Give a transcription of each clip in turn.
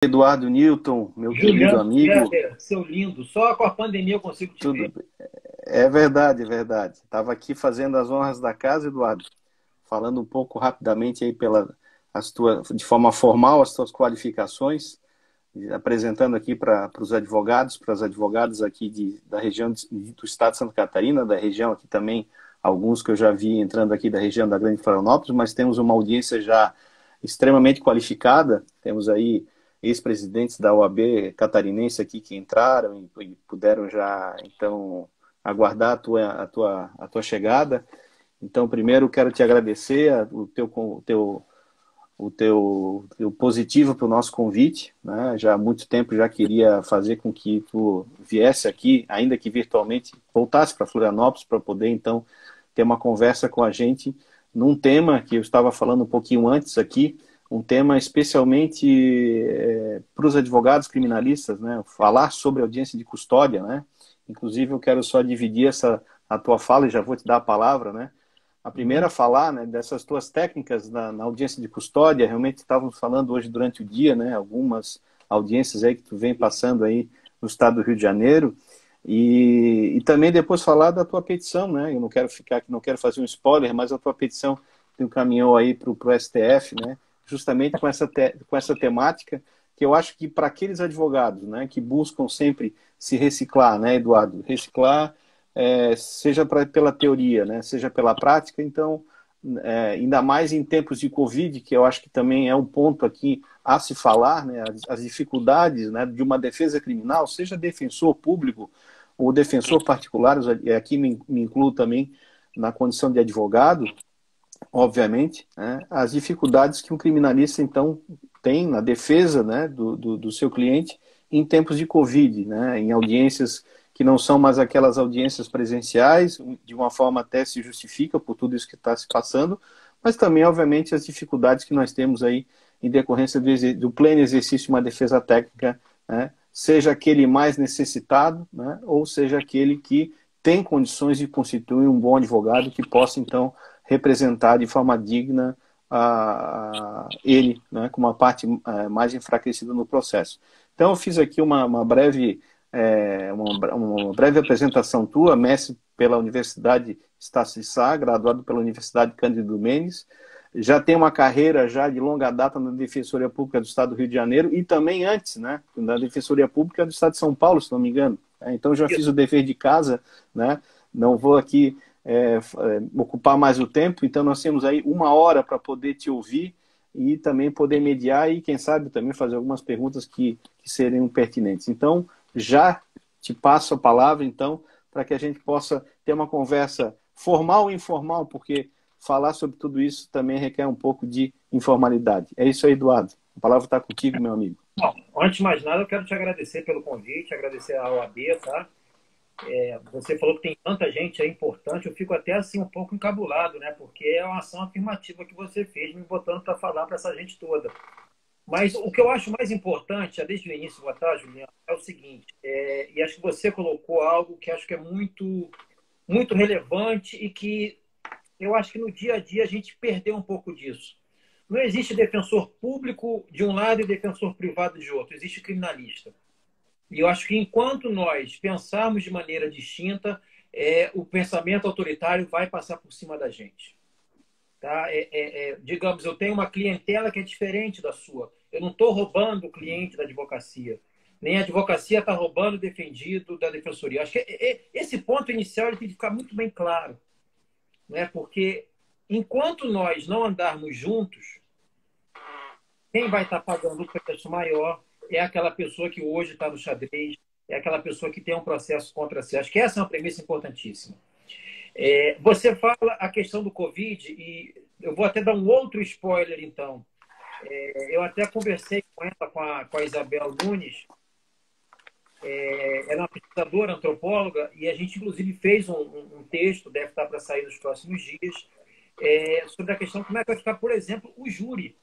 Eduardo Newton, meu querido Juliano amigo, Scherer, seu lindo, só com a pandemia eu consigo te tudo ver. bem? É verdade, é verdade. Estava aqui fazendo as honras da casa, Eduardo, falando um pouco rapidamente aí de forma formal, as tuas qualificações, apresentando aqui para os advogados, para as advogadas aqui da região do estado de Santa Catarina, da região aqui também, alguns que eu já vi entrando aqui da região da Grande Florianópolis, mas temos uma audiência já extremamente qualificada. Temos aí ex-presidentes da OAB catarinense aqui que entraram e puderam já, então, aguardar a tua chegada. Então, primeiro, quero te agradecer o teu positivo para o nosso convite, né? Já há muito tempo já queria fazer com que tu viesse aqui, ainda que virtualmente, voltasse para Florianópolis para poder, então, ter uma conversa com a gente num tema que eu estava falando um pouquinho antes aqui, um tema especialmente para os advogados criminalistas, né? Falar sobre audiência de custódia, né? Inclusive, eu quero só dividir a tua fala e já vou te dar a palavra, né? A primeira a Uhum. falar, né, dessas tuas técnicas na audiência de custódia. Realmente estávamos falando hoje durante o dia, né, algumas audiências aí que tu vem passando aí no estado do Rio de Janeiro, e também depois falar da tua petição, né? Eu não quero ficar aqui, não quero fazer um spoiler, mas a tua petição que encaminhou aí para o STF, né, justamente com essa temática, que eu acho que para aqueles advogados, né, que buscam sempre se reciclar, né, Eduardo, reciclar, seja pela teoria, né, seja pela prática. Então, ainda mais em tempos de Covid, que eu acho que também é um ponto aqui a se falar, né, as dificuldades, né, de uma defesa criminal, seja defensor público ou defensor particular, aqui me incluo também na condição de advogado, obviamente, né, as dificuldades que um criminalista, então, tem na defesa, né, do seu cliente em tempos de Covid, né, em audiências que não são mais aquelas audiências presenciais, de uma forma até se justifica por tudo isso que está se passando, mas também, obviamente, as dificuldades que nós temos aí em decorrência do pleno exercício de uma defesa técnica, né, seja aquele mais necessitado, né, ou seja aquele que tem condições de constituir um bom advogado que possa, então, representar de forma digna ele, né, com uma parte mais enfraquecida no processo. Então, eu fiz aqui uma breve apresentação tua, mestre pela Universidade Estácio de Sá, graduado pela Universidade Cândido Mendes, já tem uma carreira já de longa data na Defensoria Pública do Estado do Rio de Janeiro e também antes, né, na Defensoria Pública do Estado de São Paulo, se não me engano. Então, já fiz o dever de casa, né, não vou aqui ocupar mais o tempo, então nós temos aí 1 hora para poder te ouvir e também poder mediar e, quem sabe, também fazer algumas perguntas que seriam pertinentes. Então, já te passo a palavra, então, para que a gente possa ter uma conversa formal e informal, porque falar sobre tudo isso também requer um pouco de informalidade. É isso aí, Eduardo. A palavra está contigo, meu amigo. Bom, antes de mais nada, eu quero te agradecer pelo convite, agradecer à OAB, tá? Você falou que tem tanta gente aí importante, eu fico até assim um pouco encabulado, né? Porque é uma ação afirmativa que você fez, me botando para falar para essa gente toda. Mas o que eu acho mais importante, já desde o início, boa tarde, Juliano, é o seguinte, e acho que você colocou algo que acho que é muito relevante e que eu acho que no dia a dia a gente perdeu um pouco disso. Não existe defensor público de um lado e defensor privado de outro, existe criminalista. E eu acho que enquanto nós pensarmos de maneira distinta, o pensamento autoritário vai passar por cima da gente. Tá? Digamos, eu tenho uma clientela que é diferente da sua. Eu não estou roubando o cliente da advocacia. Nem a advocacia está roubando o defendido da defensoria. Acho que esse ponto inicial ele tem que ficar muito bem claro, né? Porque enquanto nós não andarmos juntos, quem vai estar pagando o preço maior é aquela pessoa que hoje está no xadrez, é aquela pessoa que tem um processo contra si. Acho que essa é uma premissa importantíssima. Você fala a questão do Covid e eu vou até dar um outro spoiler, então. Eu até conversei com ela, com a Isabel Nunes, ela é uma pesquisadora, antropóloga, e a gente, inclusive, fez um texto, deve estar para sair nos próximos dias, sobre a questão como é que vai ficar, por exemplo, o júri.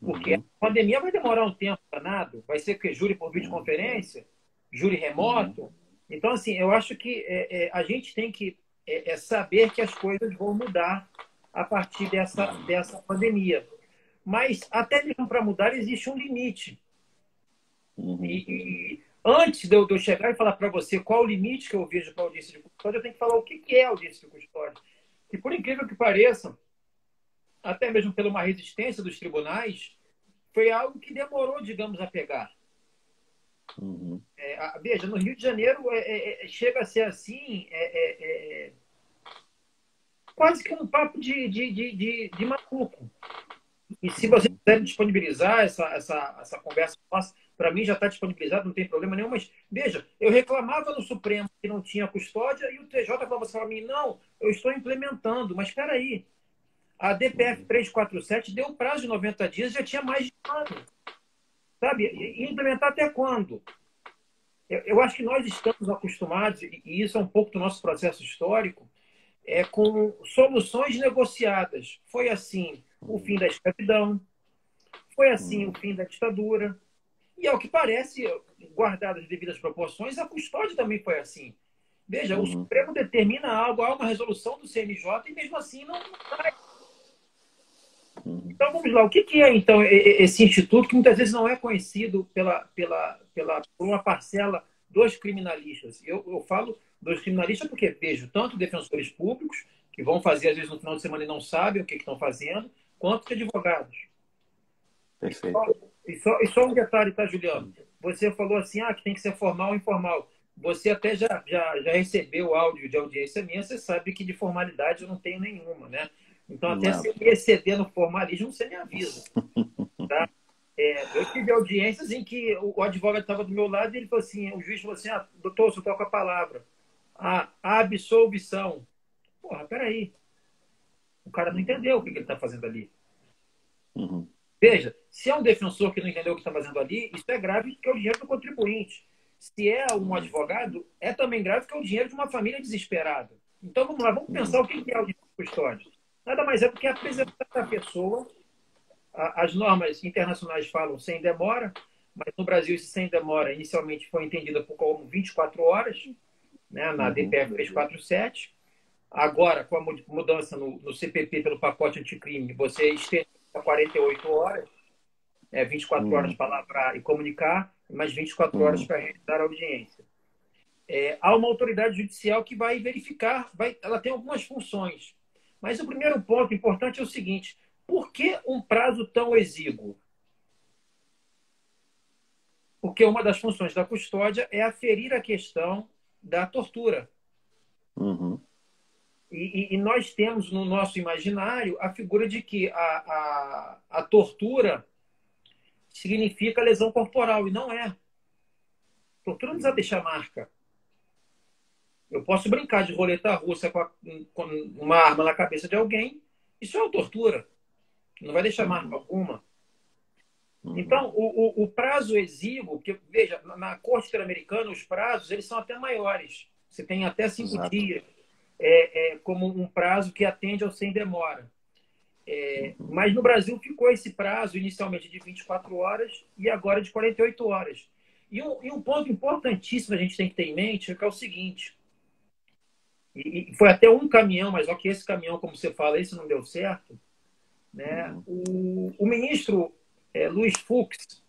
Porque a Uhum, pandemia vai demorar um tempo danado, vai ser que júri por uhum, videoconferência, júri uhum, remoto. Então, assim, eu acho que a gente tem que saber que as coisas vão mudar a partir dessa pandemia. Mas até mesmo para mudar existe um limite. Uhum. E antes de eu chegar e falar para você qual o limite que eu vejo para a audiência de custódia, eu tenho que falar o que é audiência de custódia. E por incrível que pareça, até mesmo pela uma resistência dos tribunais, foi algo que demorou, digamos, a pegar. Uhum. Veja, no Rio de Janeiro chega a ser assim, quase que um papo de maluco. E se você Uhum. quiser disponibilizar essa conversa nossa, para mim já está disponibilizado, não tem problema nenhum, mas veja, eu reclamava no Supremo que não tinha custódia e o TJ falava assim para mim, não, eu estou implementando, mas espera aí, a DPF Uhum. 347 deu prazo de 90 dias, já tinha mais de um ano, sabe? E implementar até quando? Eu acho que nós estamos acostumados, e isso é um pouco do nosso processo histórico, com soluções negociadas. Foi assim o fim da escravidão, foi assim o Uhum. fim da ditadura, e ao que parece, guardadas as devidas proporções, a custódia também foi assim. Veja, o Uhum. Supremo determina algo, há uma resolução do CNJ e mesmo assim não sai. Uhum. Então vamos lá, o que é então esse instituto que muitas vezes não é conhecido por uma parcela dos criminalistas? Eu falo dos criminalistas porque vejo tanto defensores públicos, que vão fazer às vezes no final de semana e não sabem o que estão fazendo, quanto de advogados. E Perfeito. só, e só um detalhe, tá, Juliano? Você falou assim, que tem que ser formal ou informal. Você até já recebeu áudio de audiência minha, você sabe que de formalidade eu não tenho nenhuma, né? Então, até Não. se me exceder no formalismo, você me avisa. Eu tive audiências em que o advogado estava do meu lado e ele falou assim, o juiz falou assim, doutor, você toca a palavra. A absolvição. Porra, peraí. O cara não Uhum. entendeu o que ele está fazendo ali. Uhum. Veja, se é um defensor que não entendeu o que está fazendo ali, isso é grave porque é o dinheiro do contribuinte. Se é um Uhum. advogado, é também grave porque é o dinheiro de uma família desesperada. Então vamos lá, vamos pensar Uhum. o que é o dinheiro de custódia. Nada mais é do que apresentar a pessoa. As normas internacionais falam sem demora, mas no Brasil esse sem demora inicialmente foi entendida por como 24 horas, né, na Uhum. DPF 347. Agora, com a mudança no CPP pelo pacote anticrime, você estende a 48 horas. 24 horas Uhum. para lavrar e comunicar, mais 24 horas Uhum. para realizar a audiência. Há uma autoridade judicial que vai verificar, ela tem algumas funções. Mas o primeiro ponto importante é o seguinte: por que um prazo tão exíguo? Porque uma das funções da custódia é aferir a questão da tortura. Uhum. E nós temos no nosso imaginário a figura de que a tortura significa lesão corporal, e não é. Tortura não precisa Uhum. deixar marca. Eu posso brincar de roleta russa com uma arma na cabeça de alguém. Isso é uma tortura. Não vai deixar marca Uhum. alguma. Uhum. Então, o prazo exíguo, porque, veja, na Corte Interamericana, os prazos eles são até maiores. Você tem até 5 Exato. dias como um prazo que atende ao sem demora. Uhum. Mas no Brasil ficou esse prazo inicialmente de 24 horas e agora de 48 horas. E um ponto importantíssimo a gente tem que ter em mente é que é o seguinte: e foi até um caminhão, mas só que esse caminhão, como você fala, esse não deu certo, né? Uhum. O ministro Luiz Fux,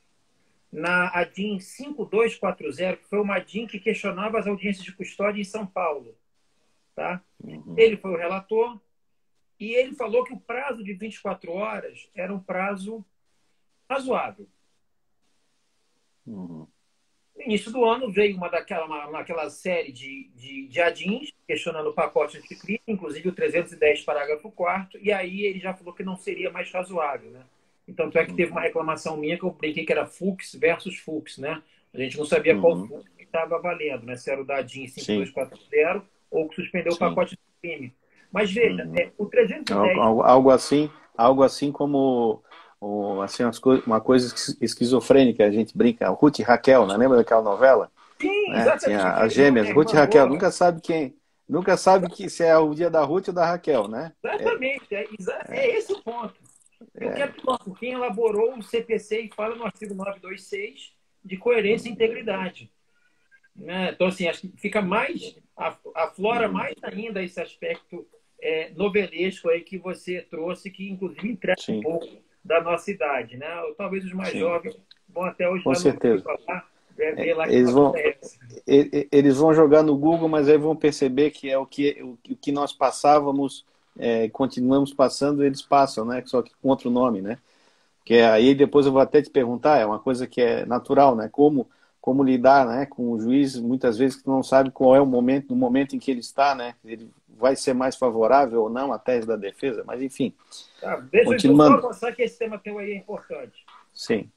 na ADIM 5240, que foi uma ADIM que questionava as audiências de custódia em São Paulo, tá? Uhum. Ele foi o relator e ele falou que o prazo de 24 horas era um prazo razoável. Uhum. No início do ano veio naquela série de ADINs questionando o pacote anticrime, inclusive o 310, parágrafo 4º, e aí ele já falou que não seria mais razoável, né? Então, é que teve uma Uhum. reclamação minha que eu brinquei que era Fux versus Fux, né? A gente não sabia qual Uhum. Fux que estava valendo, né? Se era o da ADIN Sim, 5240 ou que suspendeu o sim. pacote anticrime. Mas veja, Uhum. o 310. Algo assim como assim, uma coisa esquizofrênica, a gente brinca, Ruth e Raquel, né? Lembra daquela novela? Sim, Né? Tinha exatamente. as Irmã, gêmeas, minha Ruth e irmã Raquel, Dora. nunca sabe que se é o dia da Ruth ou da Raquel, né? Exatamente. É esse o ponto. E o que é pior, quem elaborou o CPC e fala no artigo 926 de coerência e integridade. Né? Então, assim, acho que fica mais, aflora Uhum. mais ainda esse aspecto novelesco aí que você trouxe, que inclusive entrega um Sim, pouco da nossa idade. Né? Ou talvez os mais sim. jovens Bom, até hoje Com lá no Rio certeza. falar, ver lá que Eles vão, é essa. eles vão jogar no Google, mas aí vão perceber que é o que nós passávamos, continuamos passando, eles passam, né? Só que com outro nome, né? Que aí depois eu vou até te perguntar, é uma coisa que é natural, né? Como lidar, né, com o juiz, muitas vezes que tu não sabe qual é o momento, no momento em que ele está, né? Ele vai ser mais favorável ou não à tese da defesa, mas enfim, Tá, deixa eu então só continuando. avançar que esse tema teu aí é importante. Sim.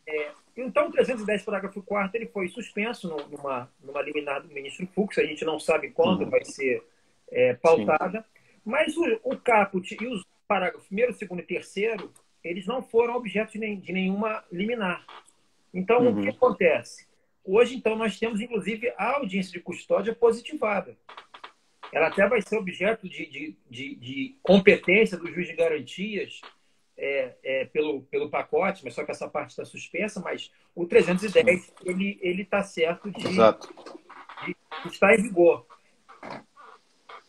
Então, o 310, parágrafo 4º, ele foi suspenso numa liminar do ministro Fux, a gente não sabe quando Uhum. vai ser Sim. pautada, mas o caput e os parágrafos 1º, 2º e 3º, eles não foram objeto de nenhuma liminar. Então, o que Uhum. acontece? Hoje, então, nós temos, inclusive, a audiência de custódia positivada. Ela até vai ser objeto de competência do juiz de garantias pelo pacote, mas só que essa parte está suspensa, mas o 310 ele está certo Exato. de estar em vigor.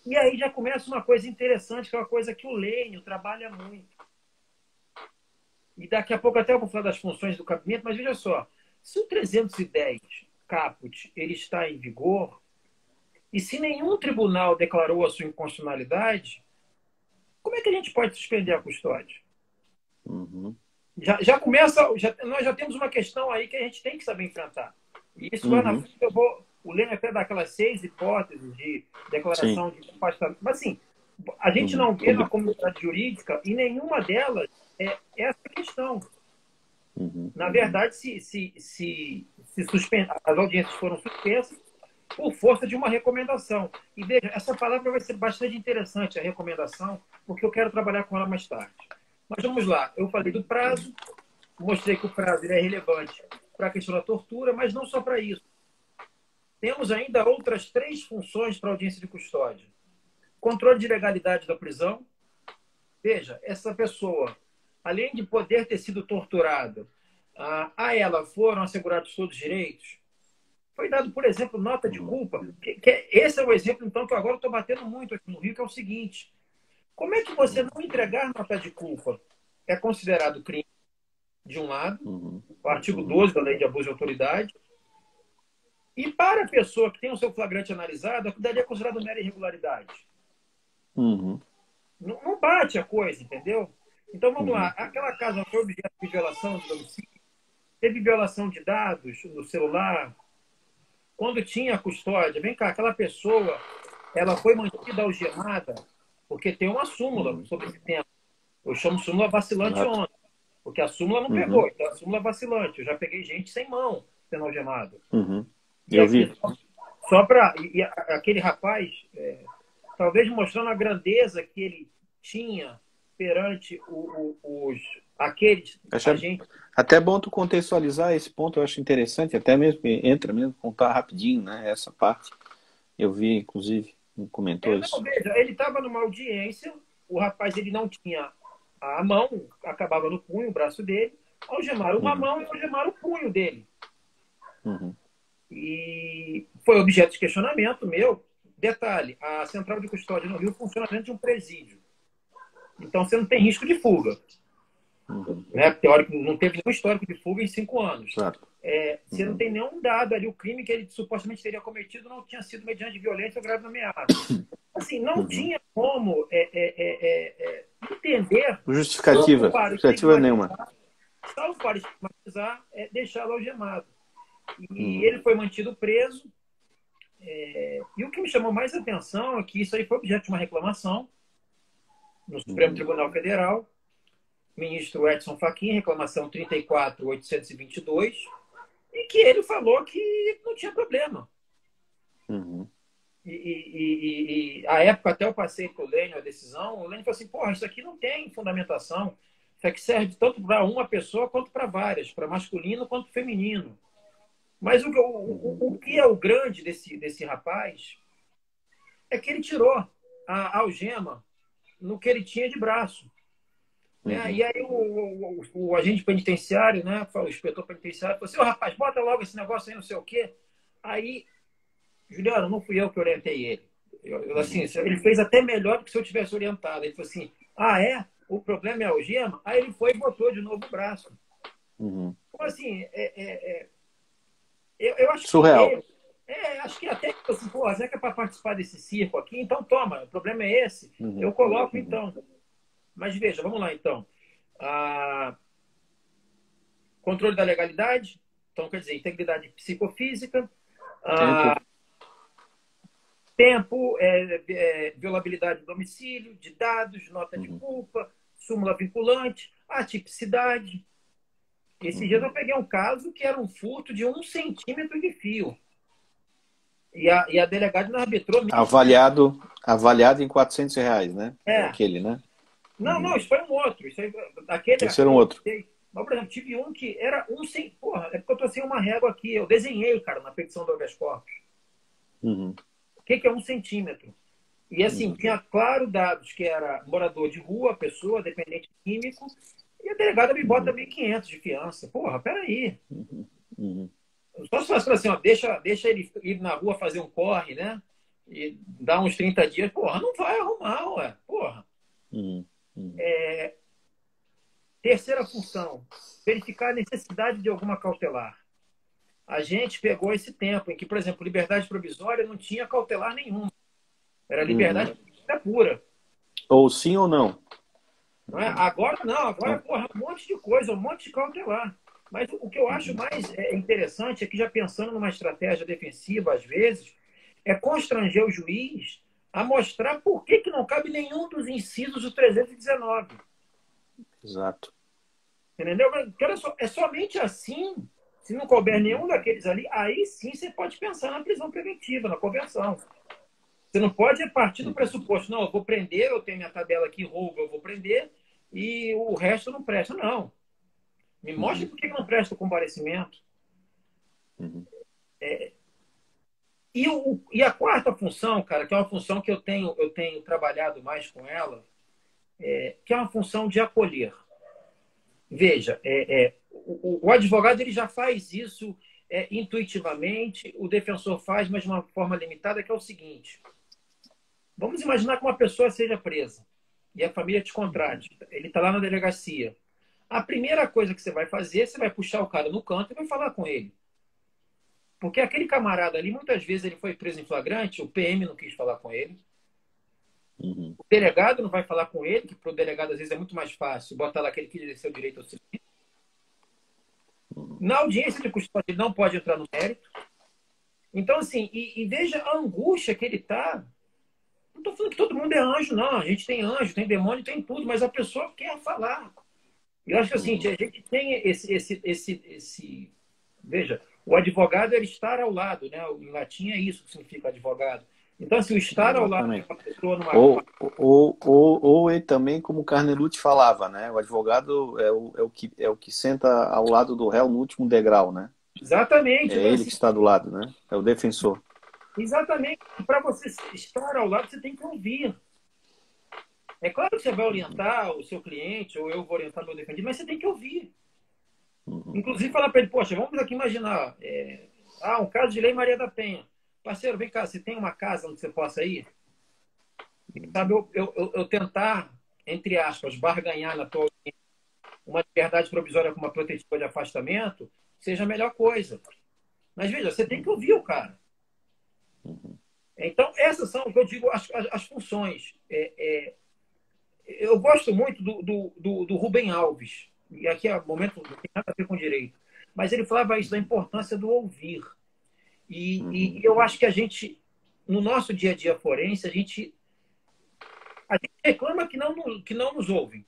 E aí já começa uma coisa interessante, que é uma coisa que o Lênio trabalha muito. E daqui a pouco até eu vou falar das funções do cabimento, mas veja só, se o 310 caput ele está em vigor, e se nenhum tribunal declarou a sua inconstitucionalidade, como é que a gente pode suspender a custódia? Uhum. Já começa, nós já temos uma questão aí que a gente tem que saber enfrentar. E isso lá na Uhum. frente o Lênin até dá aquelas 6 hipóteses de Sim. declaração de afastamento. Mas assim, a gente Uhum. não vê na comunidade jurídica e nenhuma delas é essa questão. Uhum. Na verdade, as audiências foram suspensas por força de uma recomendação. E veja, essa palavra vai ser bastante interessante, a recomendação, porque eu quero trabalhar com ela mais tarde. Mas vamos lá, eu falei do prazo, mostrei que o prazo é relevante para a questão da tortura, mas não só para isso. Temos ainda outras 3 funções para a audiência de custódia. Controle de legalidade da prisão. Veja, essa pessoa, além de poder ter sido torturada, a ela foram assegurados todos os direitos. Foi dado, por exemplo, nota de culpa. Esse é o exemplo, então, que eu agora estou batendo muito aqui no Rio, que é o seguinte. Como é que você não entregar nota de culpa é considerado crime, de um lado, Uhum. o artigo 12 da Lei de Abuso de Autoridade, e para a pessoa que tem o seu flagrante analisado, aquilo dali é considerado mera irregularidade. Uhum. Não bate a coisa, entendeu? Então, vamos Uhum. lá. Aquela casa foi objeto de violação de domicílio, teve violação de dados no celular, quando tinha a custódia, vem cá, aquela pessoa, ela foi mantida algemada, porque tem uma súmula Uhum. sobre esse tema. Eu chamo súmula vacilante Exato. ontem, porque a súmula não Uhum. pegou, então a súmula vacilante. Eu já peguei gente sem mão sendo algemada. Uhum. E Eu aqui, vi. só para. Aquele rapaz, talvez mostrando a grandeza que ele tinha perante aqueles Acho agentes. até bom tu contextualizar esse ponto, eu acho interessante, até mesmo que entra mesmo, contar rapidinho, né, essa parte. Eu vi, inclusive, comentou Não, isso. veja, ele estava numa audiência, o rapaz ele não tinha a mão, acabava no punho, o braço dele, algemaram uma Uhum. mão e algemaram o punho dele. Uhum. E foi objeto de questionamento meu. Detalhe, a central de custódia no Rio funciona dentro de um presídio. Então você não tem risco de fuga. Uhum. Né? Teórico, não teve nenhum histórico de fuga em 5 anos. Claro. Você não Uhum. tem nenhum dado ali, o crime que ele supostamente teria cometido não tinha sido mediante violência ou grave ameaça. Assim, não Uhum. tinha como entender, Justificativa. Justificativa nenhuma. salvo para estigmatizar, deixá-lo algemado. E Uhum. ele foi mantido preso. E o que me chamou mais atenção é que isso aí foi objeto de uma reclamação no Supremo Uhum. Tribunal Federal, ministro Edson Fachin, reclamação 34.822, e que ele falou que não tinha problema. Uhum. E a época até eu passei para o Lênin a decisão, o Lênin falou assim, porra, isso aqui não tem fundamentação, isso aqui serve tanto para uma pessoa quanto para várias, para masculino quanto feminino. Mas o que é o grande desse rapaz é que ele tirou a algema no que ele tinha de braço. Né? Uhum. E aí o agente penitenciário, né, o inspetor penitenciário, falou assim, ô rapaz, bota logo esse negócio aí, não sei o quê. Aí, Juliano, não fui eu que orientei ele. Assim, ele fez até melhor do que se eu tivesse orientado. Ele falou assim, ah, é? O problema é a algema? Aí ele foi e botou de novo o braço. Uhum. Então, assim, eu acho Surreal. que acho que até assim, pô, a Zeca é para participar desse circo aqui, então toma, o problema é esse. Eu coloco então. Mas veja, vamos lá então. Controle da legalidade, então quer dizer, integridade psicofísica, Tempo. tempo, violabilidade do domicílio, de dados, nota de culpa, súmula vinculante, atipicidade. Esses dias eu peguei um caso que era um furto de 1 centímetro de fio. E a delegada não arbitrou mesmo. Avaliado em R$ 400, né? É. Aquele, né? Não, isso foi um outro. Isso aí, aquele, Esse era um outro. mas, por exemplo, tive um que era porra, é porque eu tô sem uma régua aqui. Eu desenhei, cara, na petição do habeas corpus. Uhum. O que é 1 centímetro? E assim, tinha claro dados que era morador de rua, pessoa, dependente químico, e a delegada me bota 1.500 de fiança. Porra, peraí. Só se fosse assim, ó, deixa ele ir na rua fazer um corre, né? E dar uns 30 dias, porra, não vai arrumar, ué. Porra. Terceira função, verificar a necessidade de alguma cautelar. A gente pegou esse tempo em que, por exemplo, liberdade provisória não tinha cautelar nenhuma. Era liberdade pura. Ou sim ou não. Não é? Agora não, agora, porra, um monte de coisa, um monte de cautelar. Mas o que eu acho mais interessante é que, já pensando numa estratégia defensiva, às vezes, é constranger o juiz a mostrar por que não cabe nenhum dos incisos do 319. Exato. Entendeu? Porque, olha só, é somente assim, se não couber nenhum daqueles ali, aí sim você pode pensar na prisão preventiva, na conversão. Você não pode partir do pressuposto, não, eu vou prender, eu tenho minha tabela aqui, roubo, eu vou prender, e o resto não presta. Não. Me mostre por que não presta o comparecimento. E a quarta função, cara, que é uma função que eu tenho trabalhado mais com ela, que é uma função de acolher. Veja, o advogado ele já faz isso intuitivamente, o defensor faz, mas de uma forma limitada, que é o seguinte. Vamos imaginar que uma pessoa seja presa e a família te contrate. Ele está lá na delegacia. A primeira coisa que você vai fazer, você vai puxar o cara no canto e vai falar com ele. Porque aquele camarada ali, muitas vezes ele foi preso em flagrante, o PM não quis falar com ele. O delegado não vai falar com ele, que para o delegado às vezes é muito mais fácil botar lá que ele quis exercer o direito ao silêncio. Na audiência de custódia ele não pode entrar no mérito. Então, assim, e veja a angústia que ele está. Não estou falando que todo mundo é anjo, não. A gente tem anjo, tem demônio, tem tudo, mas a pessoa quer falar. E eu acho que assim, a gente tem esse. Veja, o advogado é estar ao lado, né? Em latim é isso que significa advogado. Então, assim, o estar ao lado de uma pessoa numa. Ou ele também, como o Carnelucci falava, né? O advogado é o que senta ao lado do réu no último degrau, né? Exatamente. É então, ele assim, que está do lado, né? É o defensor. exatamente. Para você estar ao lado, você tem que ouvir. É claro que você vai orientar o seu cliente, ou eu vou orientar meu defendido, mas você tem que ouvir. Inclusive falar para ele, poxa, vamos aqui imaginar, um caso de Lei Maria da Penha. Parceiro, vem cá, você tem uma casa onde você possa ir? E, sabe, eu tentar, entre aspas, barganhar na tua uma liberdade provisória com uma protetiva de afastamento, seja a melhor coisa. Mas veja, você tem que ouvir o cara. Então, essas são o que eu digo, as funções. Eu gosto muito do Rubem Alves, e aqui é um momento que não tem nada a ver com direito, mas ele falava isso da importância do ouvir. E eu acho que a gente, no nosso dia a dia forense, a gente reclama que não nos ouvem.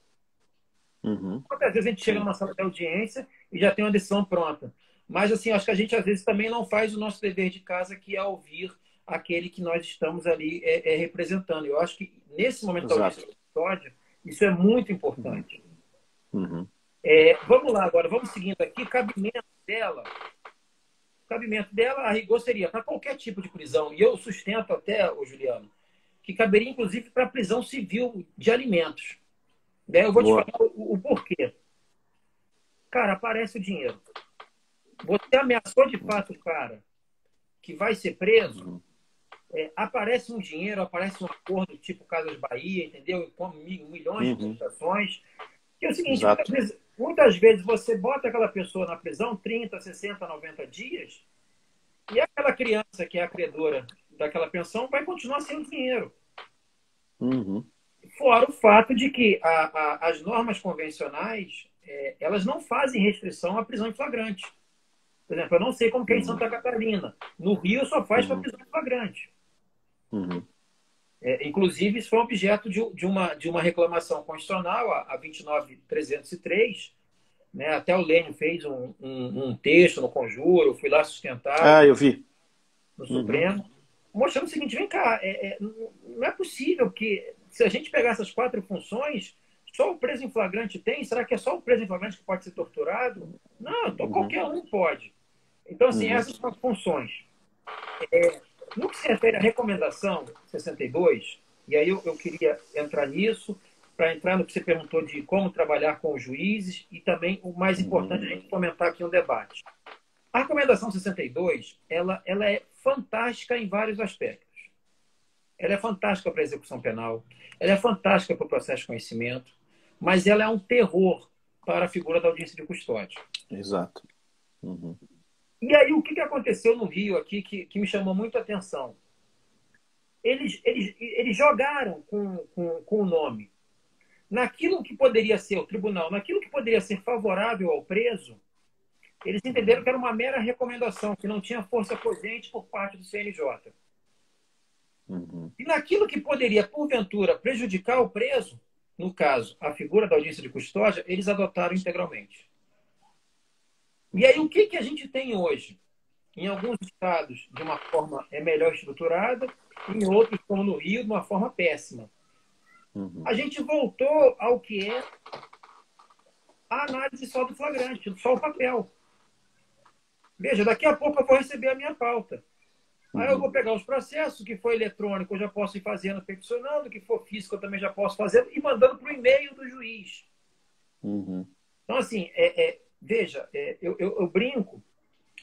Quantas vezes a gente chega numa sala de audiência e já tem uma decisão pronta? Mas, assim, acho que a gente, às vezes, também não faz o nosso dever de casa, que é ouvir aquele que nós estamos ali representando. Eu acho que, nesse momento da audiência, isso é muito importante. Vamos lá agora, vamos seguindo aqui. Cabimento dela, a rigor, seria para qualquer tipo de prisão. E eu sustento até, Juliano, que caberia, inclusive, para prisão civil de alimentos. Daí eu vou te falar o porquê. Cara, aparece o dinheiro. Você ameaçou de fato o cara que vai ser preso, aparece um dinheiro, aparece um acordo tipo Casas Bahia, entendeu? Com milhões de situações. Que é o seguinte, Muitas vezes você bota aquela pessoa na prisão 30, 60, 90 dias e aquela criança que é a credora daquela pensão vai continuar sem o dinheiro. Uhum. Fora o fato de que as normas convencionais, elas não fazem restrição à prisão em flagrante. Por exemplo, eu não sei como que é em Santa Catarina. No Rio só faz para prisão em flagrante. Uhum. Inclusive, isso foi objeto de uma reclamação constitucional, a 29.303, né? Até o Lênio fez um texto no Conjuro, eu fui lá sustentar Eu vi. no Supremo, mostrando o seguinte, vem cá, não é possível que, se a gente pegar essas 4 funções, só o preso em flagrante tem? Será que é só o preso em flagrante que pode ser torturado? Não, então qualquer um pode. Então, assim, essas são as funções. No que se refere à recomendação 62, e aí eu queria entrar nisso, para entrar no que você perguntou de como trabalhar com os juízes e também, o mais importante, a gente comentar aqui um debate. A recomendação 62, ela é fantástica em vários aspectos. Ela é fantástica para a execução penal, ela é fantástica para o processo de conhecimento, mas ela é um terror para a figura da audiência de custódia. Exato. Uhum. E aí, o que aconteceu no Rio aqui que me chamou muito a atenção? Eles jogaram com o nome. Naquilo que poderia ser o tribunal, naquilo que poderia ser favorável ao preso, eles entenderam que era uma mera recomendação, que não tinha força cogente por parte do CNJ. Uhum. E naquilo que poderia, porventura, prejudicar o preso, no caso, a figura da audiência de custódia, eles adotaram integralmente. E aí, o que a gente tem hoje? Em alguns estados, de uma forma melhor estruturada, em outros, como no Rio, de uma forma péssima. A gente voltou ao que é a análise só do flagrante, só o papel. Veja, daqui a pouco eu vou receber a minha pauta. Aí eu vou pegar os processos, que for eletrônico eu já posso ir fazendo, peticionando, que for físico eu também já posso fazer, e mandando para o e-mail do juiz. Então, assim, veja, eu brinco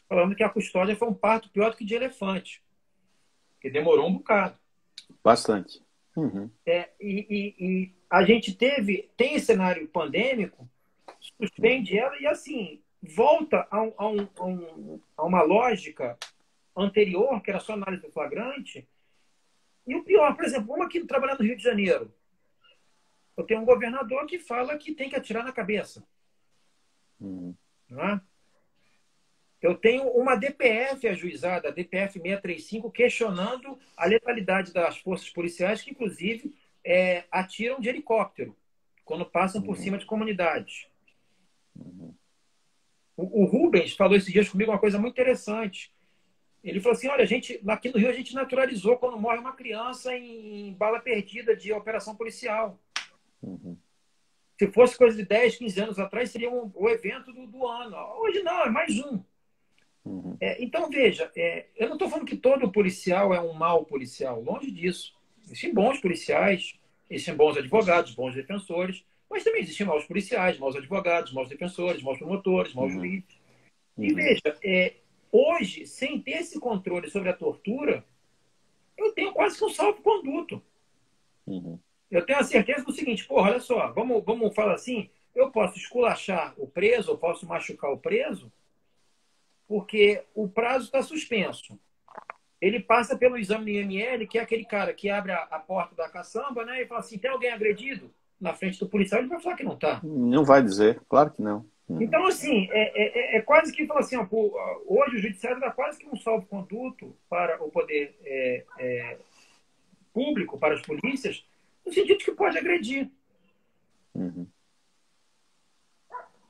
falando que a custódia foi um parto pior do que de elefante, que demorou um bocado. Bastante. E a gente tem esse cenário pandêmico, suspende ela e, assim, volta a uma lógica anterior, que era só análise do flagrante. E o pior, por exemplo, vamos aqui trabalhar no Rio de Janeiro. Eu tenho um governador que fala que tem que atirar na cabeça. Não é? Eu tenho uma DPF ajuizada, a DPF 635, questionando a letalidade das forças policiais, que, inclusive, atiram de helicóptero quando passam por cima de comunidades. O Rubens falou esses dias comigo uma coisa muito interessante. Ele falou assim, olha, aqui no Rio a gente naturalizou quando morre uma criança em bala perdida de operação policial. Se fosse coisa de 10, 15 anos atrás, seria o evento do ano. Hoje não, é mais um. Então, veja, eu não estou falando que todo policial é um mau policial, longe disso. Existem bons policiais, existem bons advogados, bons defensores, mas também existem maus policiais, maus advogados, maus defensores, maus promotores, maus juízes. E veja, hoje, sem ter esse controle sobre a tortura, eu tenho quase que um salvo-conduto. Eu tenho a certeza do seguinte, porra, olha só, vamos falar assim, eu posso esculachar o preso, eu posso machucar o preso, porque o prazo está suspenso. Ele passa pelo exame do IML, que é aquele cara que abre a porta da caçamba, né, e fala assim, tem alguém agredido? Na frente do policial, ele vai falar que não está. Não vai dizer, claro que não. Então, assim, quase que fala assim, ó, hoje o judiciário dá quase que um salvo-conduto para o poder público, para as polícias, no sentido de que pode agredir.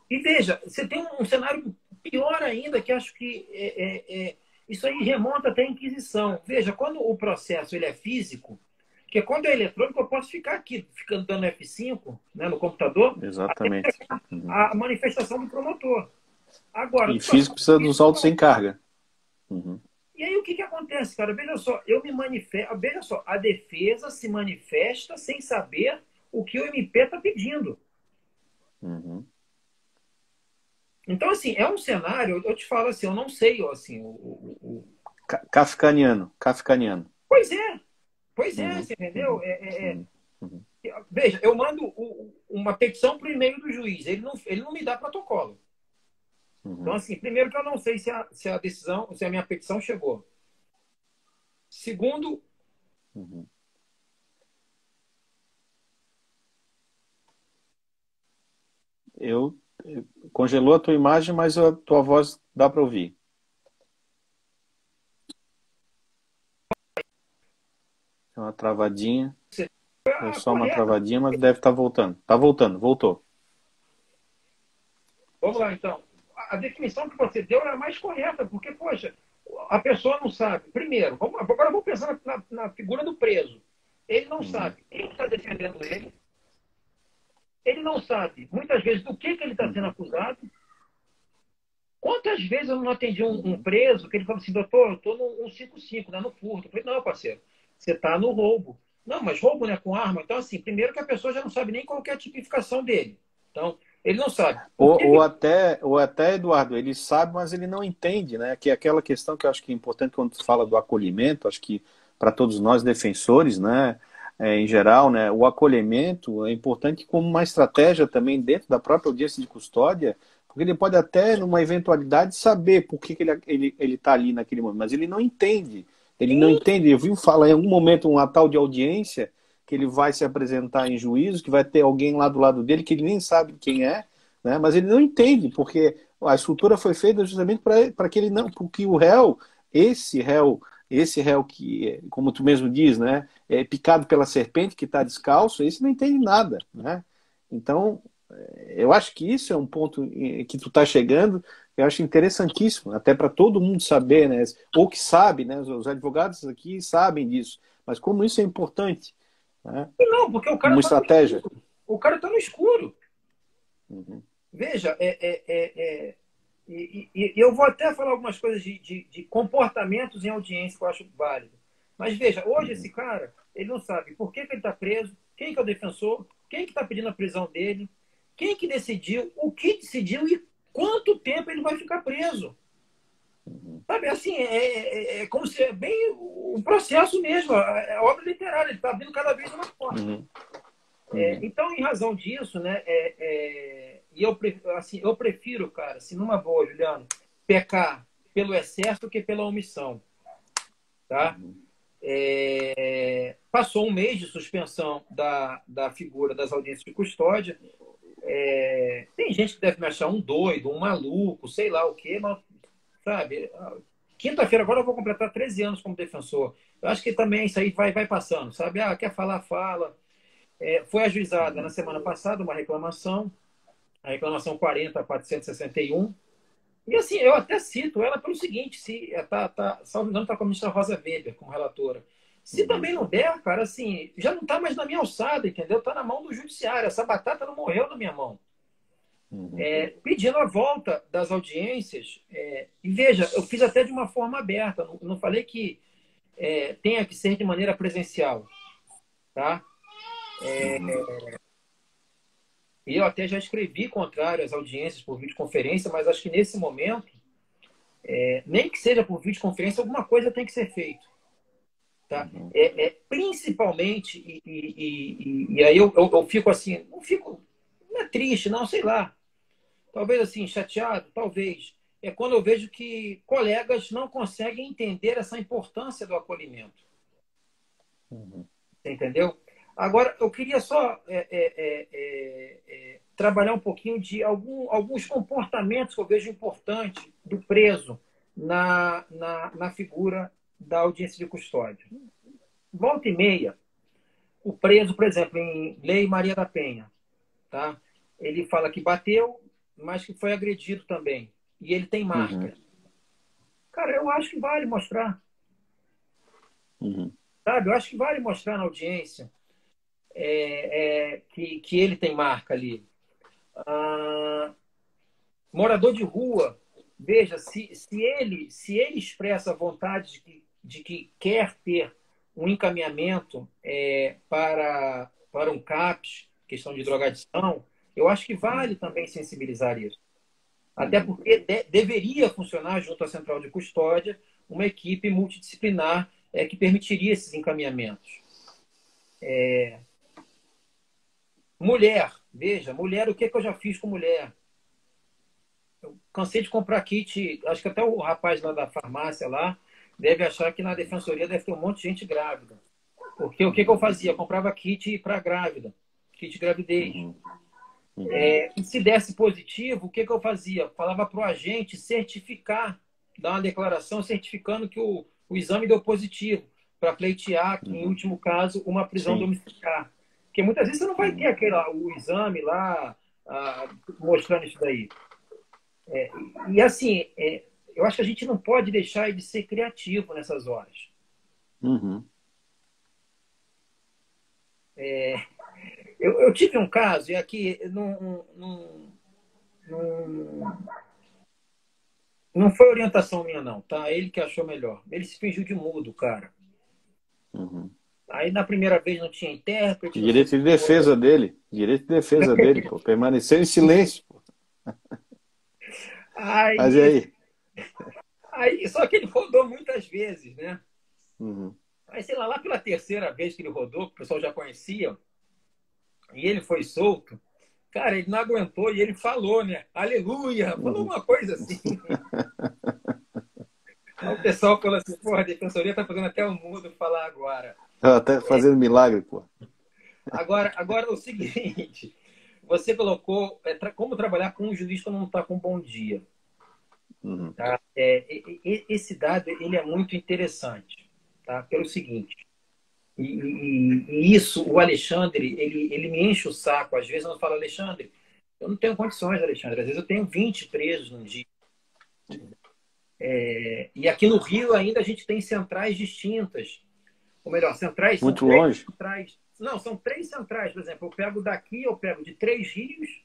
E veja, você tem um cenário pior ainda, que acho que isso aí remonta até a Inquisição. Veja, quando o processo ele é físico, porque quando é eletrônico eu posso ficar aqui, ficando dando F5, né, no computador, Exatamente. A manifestação do promotor. Agora, e físico precisa dos autos sem carga. E aí o que acontece, cara? Veja só, eu me manifesto. Veja só, a defesa se manifesta sem saber o que o MP está pedindo. Então, assim, é um cenário, eu te falo assim, eu não sei, assim, Kafkaniano. Pois é, você entendeu? Veja, eu mando uma petição para o e-mail do juiz. Ele não me dá protocolo. Então, assim, primeiro que eu não sei se a decisão, se a minha petição chegou. Segundo, congelou a tua imagem, mas a tua voz dá para ouvir. É uma travadinha. É só uma travadinha, mas deve estar voltando. Está voltando, voltou. Vamos lá, então. A definição que você deu é a mais correta, porque, poxa, a pessoa não sabe. Primeiro, agora vamos pensar na figura do preso. Ele não sabe quem está defendendo ele. Ele não sabe, muitas vezes, do que ele está sendo acusado. Quantas vezes eu não atendi um preso que ele falou assim, doutor, eu estou no 155, né, no furto. Eu falei, não, parceiro, você está no roubo. Não, mas roubo não é com arma. Então, assim, primeiro que a pessoa já não sabe nem qual que é a tipificação dele. Então, ele não sabe. Ou até, Eduardo, ele sabe, mas ele não entende, né? Que é aquela questão que eu acho que é importante quando se fala do acolhimento, acho que para todos nós defensores, né, em geral, né, o acolhimento é importante como uma estratégia também dentro da própria audiência de custódia, porque ele pode até, numa eventualidade, saber por que ele está ali naquele momento, mas ele não entende. Ele não entende. Eu vi falar em algum momento uma tal de audiência que ele vai se apresentar em juízo, que vai ter alguém lá do lado dele que ele nem sabe quem é, né? Mas ele não entende, porque a estrutura foi feita justamente para que ele não, porque o réu, esse réu que, como tu mesmo diz, né, é picado pela serpente, que está descalço, esse não entende nada, né? Então, eu acho que isso é um ponto que tu está chegando, eu acho interessantíssimo, até para todo mundo saber, né? Ou que sabe, né? Os advogados aqui sabem disso, mas como isso é importante, né? Não, porque o cara Como está no estratégia. escuro. O cara está no escuro. Uhum. Veja, e eu vou até falar algumas coisas de comportamentos em audiência que eu acho válido. Mas veja, hoje esse cara, ele não sabe por que ele está preso, quem que é o defensor, quem que está pedindo a prisão dele, quem que decidiu, o que decidiu e quanto tempo ele vai ficar preso. Sabe, assim, é como se é bem o processo mesmo, a obra literária, ele está abrindo cada vez uma porta. Então, em razão disso, né, e eu prefiro, cara, assim, numa boa, Juliano, pecar pelo excesso do que pela omissão. Tá? Passou um mês de suspensão da figura das audiências de custódia. Tem gente que deve me achar um doido, um maluco, sei lá o quê, mas, sabe, quinta-feira agora eu vou completar 13 anos como defensor. Eu acho que também isso aí vai passando, sabe? Ah, quer falar, fala. Foi ajuizada na semana passada uma reclamação, a reclamação 40.461. E assim, eu até cito ela pelo seguinte, salvo engano, está com a ministra Rosa Weber como relatora. Se também não der, cara, assim, já não está mais na minha alçada, entendeu? Está na mão do judiciário. Essa batata não morreu na minha mão. Pedindo a volta das audiências. E veja, eu fiz até de uma forma aberta. Não falei que tenha que ser de maneira presencial. Tá? E eu até já escrevi contrário às audiências por videoconferência, mas acho que nesse momento, nem que seja por videoconferência, alguma coisa tem que ser feito. Tá? Principalmente, e aí eu fico assim, não é triste, não, sei lá. Talvez assim, chateado, talvez. É quando eu vejo que colegas não conseguem entender essa importância do acolhimento. Você entendeu? Agora, eu queria só trabalhar um pouquinho de alguns comportamentos que eu vejo importantes do preso na figura da audiência de custódia. Volta e meia, o preso, por exemplo, em Lei Maria da Penha, tá? Ele fala que bateu, mas que foi agredido também. E ele tem marca. Cara, eu acho que vale mostrar. Sabe? Eu acho que vale mostrar na audiência que ele tem marca ali. Morador de rua, veja, se ele expressa a vontade de que quer ter um encaminhamento para um CAPS, questão de drogadição, eu acho que vale também sensibilizar isso. Até porque deveria funcionar junto à Central de Custódia uma equipe multidisciplinar que permitiria esses encaminhamentos. Mulher, veja, mulher, o que que eu já fiz com mulher? Eu cansei de comprar kit, acho que até o rapaz lá da farmácia lá deve achar que na defensoria deve ter um monte de gente grávida. Porque o que que eu fazia? Eu comprava kit para grávida, kit gravidez. Uhum. Uhum. E se desse positivo, o que que eu fazia? Falava para o agente certificar, dar uma declaração certificando que o exame deu positivo, para pleitear, em Uhum. último caso, uma prisão Sim. domiciliar. Porque muitas vezes você não vai ter Uhum. o exame lá mostrando isso daí. E assim, eu acho que a gente não pode deixar de ser criativo nessas horas. Uhum. Eu tive um caso, e aqui não, não foi orientação minha, não, tá? Ele que achou melhor. Ele se fingiu de mudo, cara. Uhum. Aí na primeira vez não tinha intérprete, não sei o Direito que de foi. defesa dele. Direito de defesa dele, pô. Permaneceu em silêncio, pô. Mas e Aí, aí? só que ele rodou muitas vezes, né? Uhum. Aí, sei lá pela terceira vez que ele rodou, que o pessoal já conhecia, e ele foi solto, cara, ele não aguentou e ele falou, né? Aleluia! Falou Uhum. uma coisa assim. Aí o pessoal falou assim, porra, a defensoria tá fazendo até o mudo falar agora. Tá até fazendo milagre, pô. Agora é o seguinte, você colocou como trabalhar com um juiz quando não está com um bom dia. Uhum. Tá? Esse dado ele é muito interessante, tá? Pelo seguinte, e isso o Alexandre ele me enche o saco. Às vezes eu falo, Alexandre, eu não tenho condições, Alexandre. Às vezes eu tenho 20 presos num dia. E aqui no Rio ainda a gente tem centrais distintas. Ou melhor, centrais são Muito três longe? centrais. Não, são três centrais. Por exemplo, eu pego daqui, eu pego de Três Rios,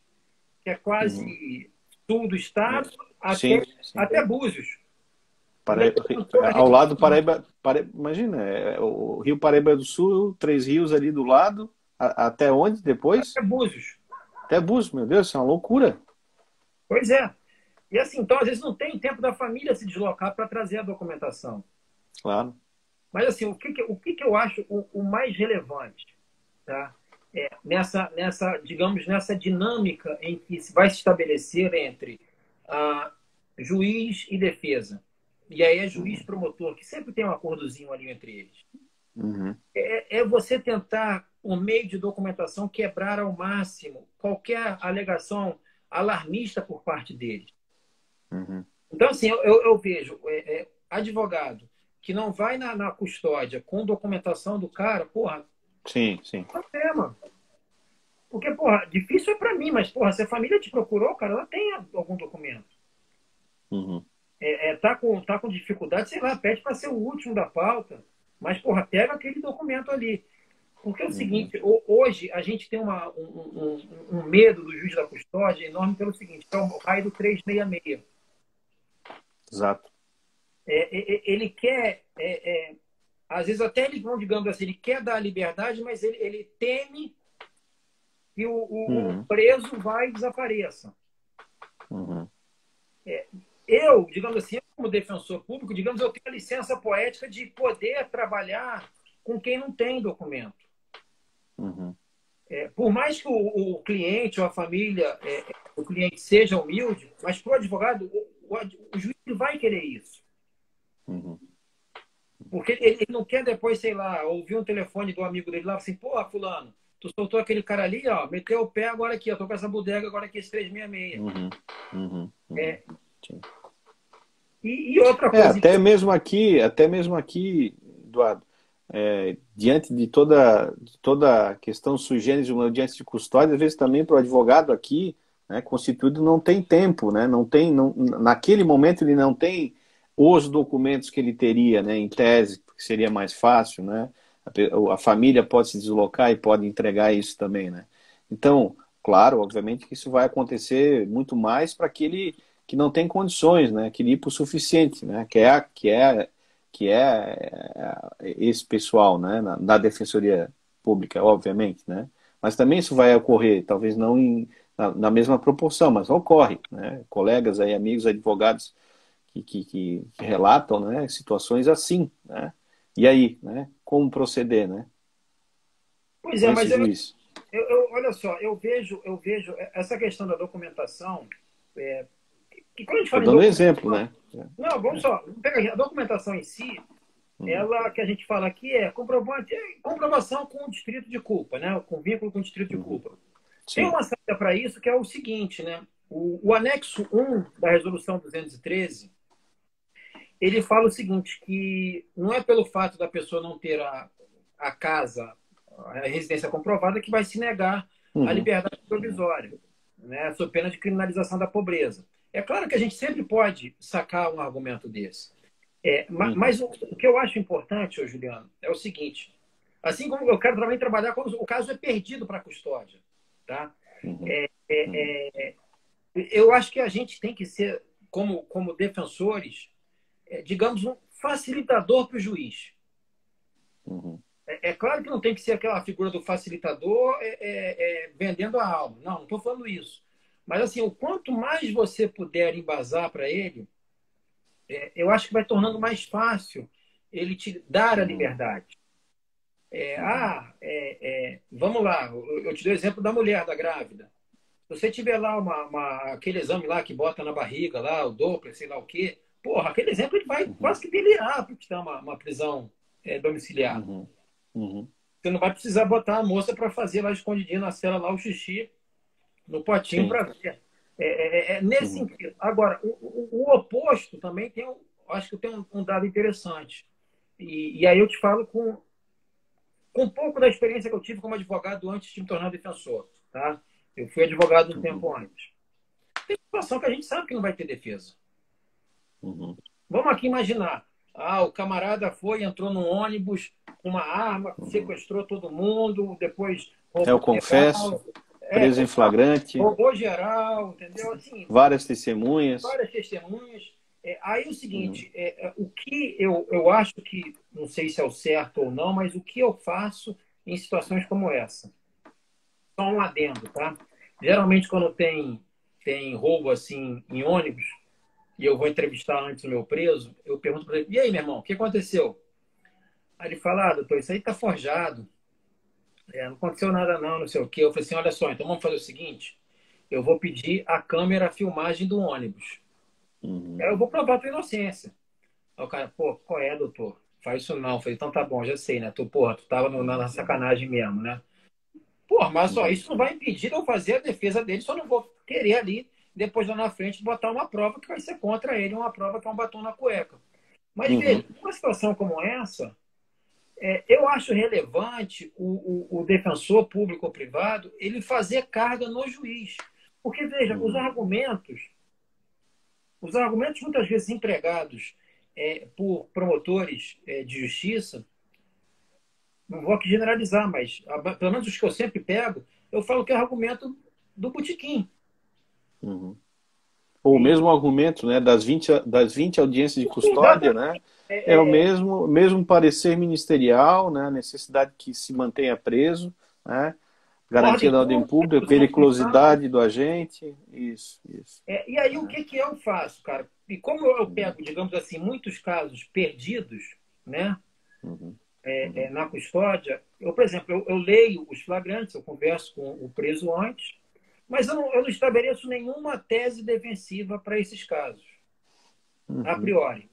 que é Uhum. quase sul do estado, Sim, sim. até Búzios. Ainda Paraíba, tem toda a ao rede. lado do Paraíba, imagina, o Rio Paraíba do Sul, Três Rios ali do lado, até onde depois? Até Búzios. Até Búzios, meu Deus, isso é uma loucura. Pois é. E assim, então, às vezes não tem tempo da família se deslocar para trazer a documentação. Claro. Mas assim, o que eu acho o mais relevante, tá? Digamos, nessa dinâmica em que se vai se estabelecer entre juiz e defesa. E aí é juiz Uhum. promotor, que sempre tem um acordozinho ali entre eles. Uhum. É você tentar, por meio de documentação, quebrar ao máximo qualquer alegação alarmista por parte deles. Uhum. Então, assim, eu vejo advogado que não vai na custódia com documentação do cara, porra, Sim, sim. problema. Porque, porra, difícil é para mim, mas, porra, se a família te procurou, cara, ela tem algum documento. Uhum. Tá com dificuldade, sei lá, pede para ser o último da pauta, mas, porra, pega aquele documento ali. Porque é o Uhum. seguinte, hoje a gente tem um medo do juiz da custódia enorme pelo seguinte, que é o raio do 366. Exato. Ele quer, às vezes até eles vão, digamos assim, ele quer dar a liberdade, mas ele teme que o Uhum. preso vai e desapareça. Uhum. Eu, digamos assim, como defensor público, digamos, eu tenho a licença poética de poder trabalhar com quem não tem documento. Uhum. Por mais que o cliente ou a família, o cliente seja humilde, mas para o advogado, o juiz vai querer isso. Uhum. Porque ele não quer depois, sei lá, ouvir um telefone do amigo dele lá, assim, pô, fulano, tu soltou aquele cara ali, ó, meteu o pé agora aqui, ó, tô com essa bodega agora aqui, esse 366. Uhum. Uhum. Uhum. É, Sim. e outra É, coisa, até mesmo aqui, Eduardo, diante de toda a questão sui generis de uma audiência de custódia, às vezes também para o advogado aqui, né, constituído, não tem tempo, né, não tem, não, naquele momento ele não tem os documentos que ele teria, né, em tese, que seria mais fácil, né, a família pode se deslocar e pode entregar isso também, né. Então, claro, obviamente que isso vai acontecer muito mais para aquele que não tem condições, né, aquele hipossuficiente, né, que é esse pessoal, né, na Defensoria Pública, obviamente, né, mas também isso vai ocorrer, talvez não na mesma proporção, mas ocorre, né, colegas aí, amigos, advogados que relatam, né, situações assim, né, e aí, né, como proceder, né, pois com é, esse mas juiz? olha só, eu vejo essa questão da documentação, que quando a gente Estou fala em dando um documentação, exemplo, né? não, vamos só, pega aqui, a documentação em si, ela que a gente fala aqui é comprovante, comprovação com o distrito de culpa, né? Com vínculo com o distrito de culpa. Tem Sim. uma saída para isso que é o seguinte, né? O anexo 1 da resolução 213, ele fala o seguinte, que não é pelo fato da pessoa não ter a casa, a residência comprovada, que vai se negar a Uhum. liberdade provisória, né? Sob pena de criminalização da pobreza. É claro que a gente sempre pode sacar um argumento desse. Mas o que eu acho importante, ô Juliano, é o seguinte, assim como eu quero também trabalhar quando o caso é perdido para a custódia, tá? Uhum. É, é, é, eu acho que a gente tem que ser, como defensores, digamos, um facilitador para o juiz. Uhum. É claro que não tem que ser aquela figura do facilitador vendendo a alma. Não estou falando isso. Mas, assim, o quanto mais você puder embasar para ele, eu acho que vai tornando mais fácil ele te dar a liberdade. Vamos lá, eu te dou o exemplo da mulher, da grávida. Se você tiver lá aquele exame lá que bota na barriga, lá, o Doppler, sei lá o quê, porra, aquele exemplo ele vai quase que delirar para te dar uma prisão domiciliar. Uhum. Uhum. Você não vai precisar botar a moça para fazer lá escondidinho na cela lá o xixi no potinho Sim. para ver. Nesse Uhum. sentido. Agora, o oposto também tem, acho que tem um dado interessante. E aí eu te falo com um pouco da experiência que eu tive como advogado antes de me tornar defensor. Tá? Eu fui advogado um Uhum. tempo antes. Tem situação que a gente sabe que não vai ter defesa. Uhum. Vamos aqui imaginar. O camarada entrou num ônibus com uma arma, Uhum. sequestrou todo mundo, depois Eu roubou confesso, geral, preso em flagrante, roubou geral, entendeu? Assim, várias testemunhas. várias testemunhas. Aí é o Uhum. seguinte, o que eu acho que, não sei se é o certo ou não, mas o que eu faço em situações como essa? Só um adendo, tá? Geralmente, quando tem roubo assim em ônibus, e eu vou entrevistar antes o meu preso, eu pergunto para ele, e aí, meu irmão, o que aconteceu? Aí ele fala, doutor, isso aí tá forjado. Não aconteceu nada não, não sei o quê. Eu falei assim, olha só, então vamos fazer o seguinte, eu vou pedir a câmera, a filmagem do ônibus. Uhum. Aí eu vou provar a tua inocência. Aí o cara, pô, qual é, doutor? Faz isso não. Eu falei, então tá bom, já sei, né? Tu tava na sacanagem mesmo, né? Pô, mas só Uhum. isso não vai impedir de eu fazer a defesa dele, só não vou querer ali, depois lá na frente, botar uma prova que vai ser contra ele, uma prova que é um batom na cueca. Mas Uhum. veja, numa situação como essa, eu acho relevante o defensor público ou privado ele fazer carga no juiz. Porque, veja, Uhum. os argumentos muitas vezes empregados por promotores de justiça, não vou aqui generalizar, mas pelo menos os que eu sempre pego, eu falo que é argumento do botequim. Uhum. Ou o E, mesmo argumento, né, das 20 audiências de custódia, exatamente. né, é o É, é, é, mesmo parecer ministerial, né, a necessidade que se mantenha preso, né, garantia ordem da ordem pública, pública, redução criminal. periculosidade do agente, isso. E aí, o Né? que eu faço, cara? E como eu pego, digamos assim, muitos casos perdidos, né, Uhum. Uhum. na custódia, por exemplo, eu leio os flagrantes, eu converso com o preso antes, mas eu não estabeleço nenhuma tese defensiva para esses casos, a Uhum. priori.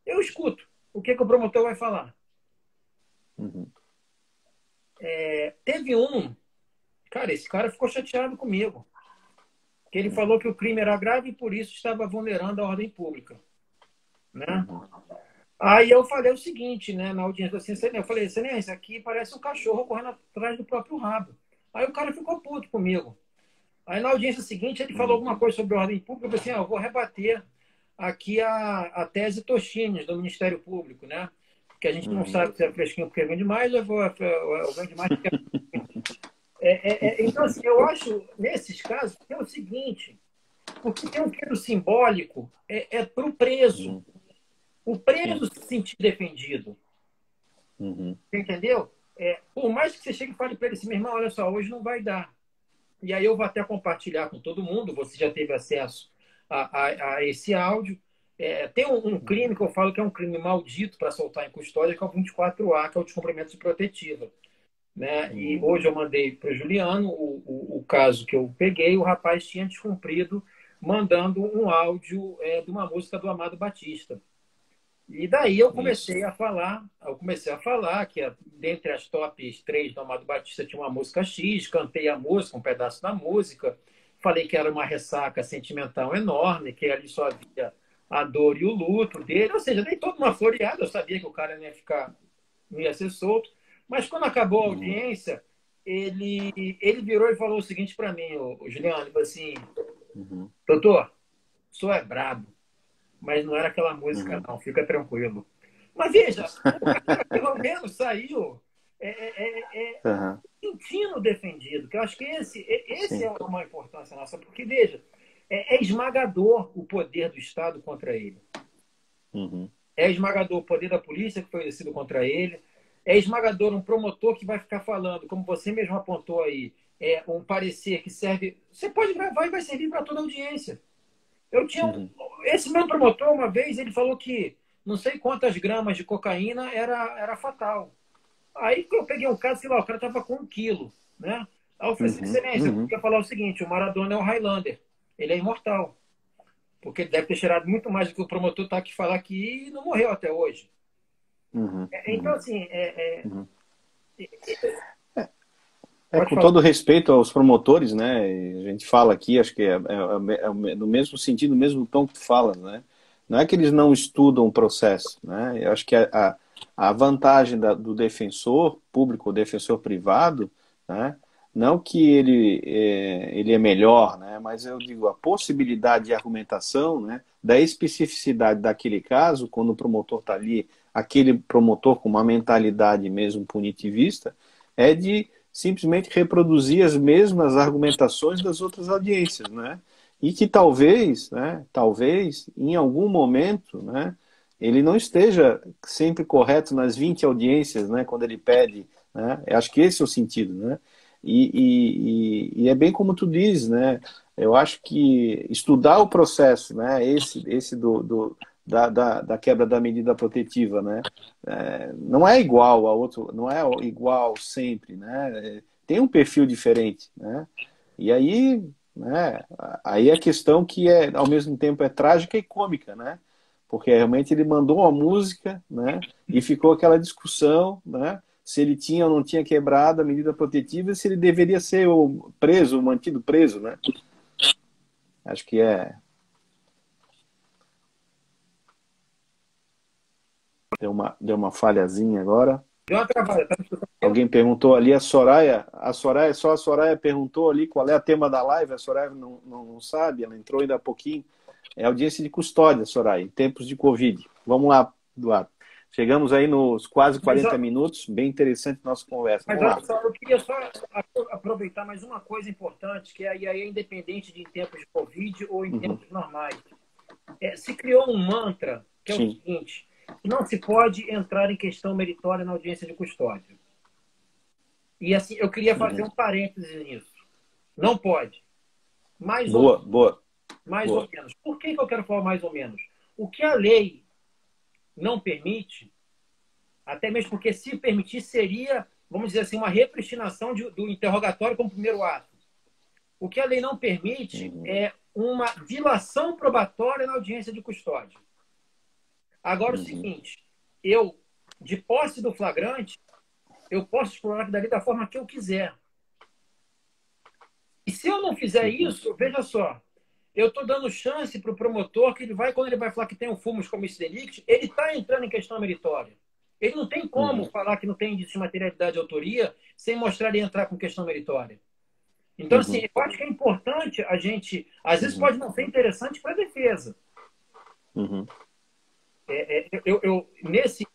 Eu escuto o que o promotor vai falar. Uhum. Teve cara, esse cara ficou chateado comigo, que ele Uhum. falou que o crime era grave e por isso estava vulnerando a ordem pública, né? Uhum. Aí eu falei o seguinte, né, na audiência assim, eu falei, excelência, aqui parece um cachorro correndo atrás do próprio rabo. Aí o cara ficou puto comigo. Aí na audiência seguinte ele falou Uhum. alguma coisa sobre ordem pública, eu falei assim, eu vou rebater aqui a tese Tochines do Ministério Público, né? Que a gente não Uhum. sabe se é fresquinho porque vende mais ou vende mais porque... Então, assim, eu acho, nesses casos, que é o seguinte, porque tem um queiro simbólico para o preso. Uhum. O Sim. preso se sentir defendido. Uhum. Você entendeu? Por mais que você chegue e fale para ele assim, meu irmão, olha só, hoje não vai dar. E aí eu vou até compartilhar com todo mundo, você já teve acesso a esse áudio. Tem um crime que eu falo que é um crime maldito para soltar em custódia, que é o 24A, que é o descumprimento de protetiva. né? E hoje eu mandei para o Juliano o caso que eu peguei, o rapaz tinha descumprido mandando um áudio de uma música do Amado Batista. E daí eu comecei a falar que dentre as tops 3 do Amado Batista tinha uma música X, cantei a música, um pedaço da música, falei que era uma ressaca sentimental enorme, que ali só havia a dor e o luto dele, ou seja, dei toda uma floreada, eu sabia que o cara não ia ser solto, mas quando acabou a audiência, ele virou e falou o seguinte para mim, o Juliano, ele falou assim, doutor, o senhor é brabo, mas não era aquela música, não, fica tranquilo. Mas veja, o cara pelo menos saiu sentindo defendido, que eu acho que esse é uma importância nossa, porque, veja, é esmagador o poder do Estado contra ele. É esmagador o poder da polícia que foi exercido contra ele. É esmagador um promotor que vai ficar falando, como você mesmo apontou aí, um parecer que serve... Você pode gravar e vai servir para toda a audiência. Eu tinha esse meu promotor, uma vez, ele falou que não sei quantas gramas de cocaína era fatal. Aí eu peguei um caso, sei lá, o cara estava com 1 quilo, né? Aí eu falei assim, excelência, eu queria falar o seguinte, o Maradona é o Highlander, ele é imortal. Porque ele deve ter cheirado muito mais do que o promotor está aqui falar aqui e não morreu até hoje. Então, assim... com todo respeito aos promotores, né? A gente fala aqui, acho que no mesmo sentido, no mesmo tom que tu falas, né? Não é que eles não estudam o processo, né? Eu acho que a vantagem do defensor público ou defensor privado, né? Não que ele é melhor, né? Mas eu digo, a possibilidade de argumentação, né? Da especificidade daquele caso, quando o promotor está ali, aquele promotor com uma mentalidade mesmo punitivista, é de simplesmente reproduzir as mesmas argumentações das outras audiências, né? E que talvez, em algum momento, né, ele não esteja sempre correto nas 20 audiências, né, quando ele pede, né? Eu acho que esse é o sentido, né? E é bem como tu diz, né? Eu acho que estudar o processo, né, esse da quebra da medida protetiva, né? Não é igual a outro, não é igual sempre, né? Tem um perfil diferente, né? E aí, né? Aí a questão que ao mesmo tempo é trágica e cômica, né? Porque realmente ele mandou uma música, né? E ficou aquela discussão, né? Se ele tinha ou não tinha quebrado a medida protetiva e se ele deveria ser preso, mantido preso, né? Acho que Deu uma falhazinha agora. Deu uma travada, tá? Alguém perguntou ali, só a Soraya perguntou ali qual é o tema da live, a Soraya não sabe, ela entrou ainda há pouquinho. É audiência de custódia, Soraya, em tempos de Covid. Vamos lá, Eduardo. Chegamos aí nos quase 40 minutos, bem interessante nossa conversa. Mas olha só, eu queria só aproveitar mais uma coisa importante, que aí é independente de em tempos de Covid ou em tempos normais. Se criou um mantra, que é o seguinte, não se pode entrar em questão meritória na audiência de custódia. E assim, eu queria fazer um parêntese nisso. Não pode. Mais ou menos. Por que eu quero falar mais ou menos? O que a lei não permite, até mesmo porque se permitir seria, vamos dizer assim, uma repristinação do interrogatório como primeiro ato. O que a lei não permite é uma dilação probatória na audiência de custódia. Agora, o seguinte, eu, de posse do flagrante, eu posso explorar aquilo dali da forma que eu quiser. E se eu não fizer isso, veja só, eu estou dando chance para o promotor que quando ele vai falar que tem um fumus comicio delicti, ele está entrando em questão meritória. Ele não tem como falar que não tem indício de materialidade de autoria sem mostrar ele entrar com questão meritória. Então, assim, eu acho que é importante a gente... Às vezes pode não ser interessante para a defesa.